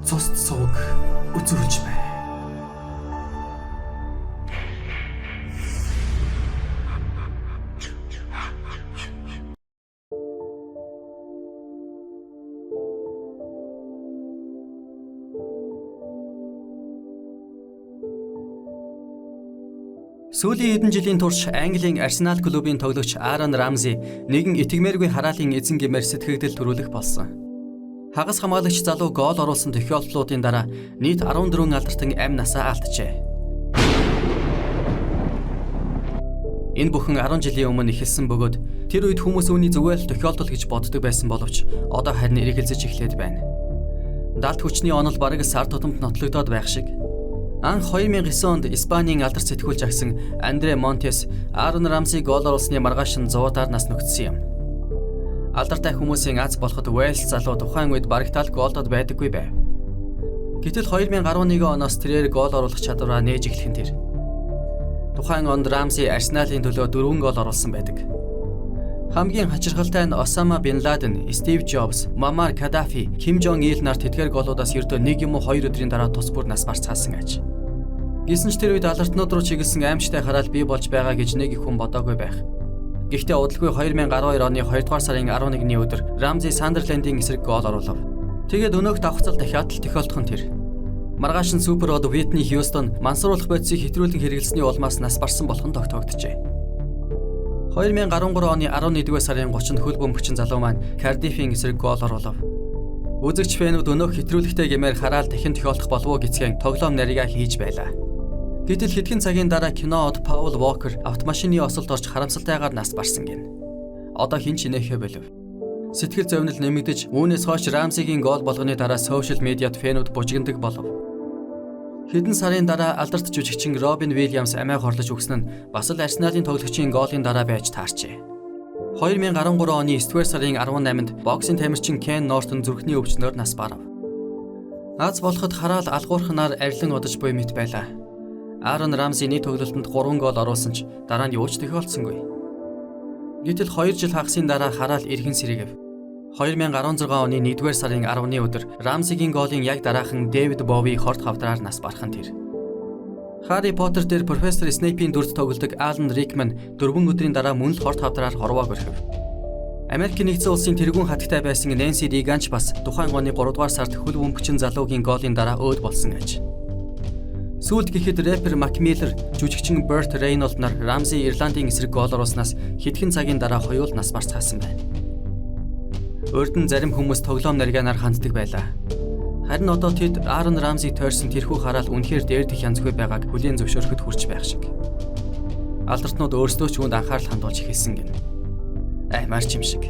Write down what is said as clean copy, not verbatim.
цусд сувг үзүүлж бай. Сүүлийн хэдэн жилийн турш Английн Арсенал клубын тоглогч Аарон Рамзи нэгэн итгэмээргүй хараалын эзэн гэмээр сэтгэгдэл төрүүлэх болсон. Хагас хамгаалагч залуу гол оруулсан тохиолдлуудын дараа нийт 14 алдартай амь насаа алджээ. Энэ бүхэн 10 жилийн өмнө эхэлсэн бөгөөд тэр үед хүмүүс үүний зүгээр л тохиолдол гэж боддог байсан боловч одоо харин эргэлзэж эхлээд байна. Далд хүчний онол бараг сар тутамд нотлогдоод байх шиг. Анх 2009 онд Испанийн алдар сэтгүүлч агсан Андре Монтес Аарон Рамзи гол оруулсны маргааш нь 100-аар нас нөхцсөн юм. Алдартай хүмүүсийн аз болоход Уэльс залуу тухайн үед барагтаал голдод байдаггүй байв. Гэтэл 2011 оноос тэрээр гол оруулах чадвараа нээж эхлэх нь тэр. Тухайн онд Рамзи Арсеналын төлөө 4 гол оруулсан байдаг. Хамгийн хачирхалтай нь Осама Бин Ладен, Стив Джобс, Муаммар Каддафи, Ким Жонг Ил нар тэдгээр голуудаас ердөө 1 юм уу 2 өдрийн дараа тус бүр нас барцаасан аж. Гэсэн ч тэр үед алартнууд руу чиглэсэн аимшигтай хараал бий болж байгаа гэж нэг их хүн бодоогүй байх. Гэхдээ удалгүй 2012 оны 2 дугаар сарын 11-ний өдөр Рамзи Сандерлендийн эсрэг гол оруулав. Тэгээд өнөөх давхцал дахиад л тохиолдох нь тэр. Маргааш нь суперод Whitney Houston мансууруулах бодисыг хэтрүүлэн хэрэглэсний улмаас нас барсан болох нь тогтоогджээ. 2013 оны 11-р сарын 30-нд хөл бөмбөгчин залуу маань Cardiff-ийн эсрэг гол оруулав. Үзэгч фэнүүд өнөөх хэтрүүлэгтэй гэмээр хараал дахин тохиолдох болов уу гэцгэн тоглоом нарийгаа хийж байлаа. Гэтэл хэдхэн цагийн дараа киноод Паул Вокер автомашины осолд орж харамсалтайгаар нас барсан гин. Одоо хин ч инээхэ болов. Сэтгэл зовнил нэмэгдэж үүнээс хойш Рамзигийн гол болгоны дараа сошиал медиад фэнүүд бужигнадаг болов. Хэдэн сарын дараа алдарт жүжигчин Робин Уильямс амиа хорлож өгсөн нь бас л Арсеналын тоглогчийн гоолын дараа байж таарчээ. 2013 оны 9-р сарын 18-нд боксing тамирчин Ken Norton зүрхний өвчнөөр нас барав. Аз болоход хараал алгуурханаар арилан одож буй мэт байлаа. Аарон Рамзиний тоглолтод 3 гол оруулсан ч дараа нь юу ч тохиолдсонгүй. Гэтэл 2 жил хагасын дараа хараал эргэн сэргээв. 2016 оны 1-р сарын 10-ны өдөр Рамзигийн голын яг дараахан Дэвид Бови хорт хавдраар нас бархан тэр. Harry Potter дээр профессор Снейпийн дүрд тоглодог Алан Рикман 4 өдрийн дараа мөн л хорт хавдраар хорвоо горхив. Америк нэгдсэн улсын тэргүүн хатагтай байсан Нэнси Риганч бас тухайн оны 3-р сард хөл бөмбөгчин залуугийн голын дараа өөд болсон аж. Сүүлд гэхэд рэпер Mac Miller, жүжигчин Burt Reynolds нар Рамзи Ирландын эсрэг гол оруулснаас хэдхэн цагийн дараа хоёул нас барцаасан байна. Урд нь зарим хүмүүс тоглоом нарийнаар ханддаг байлаа. Харин одоо тэд Аарон Рамзиг тойрсон тэрхүү хараал үнэхээр дээрдэх янзгүй байгааг хүлээн зөвшөөрөхөд хүрч байх шиг. Алдартнууд өөрсдөө ч үүнд анхаарал хандуулж эхэлсэн гэнэ. Марч юм шиг.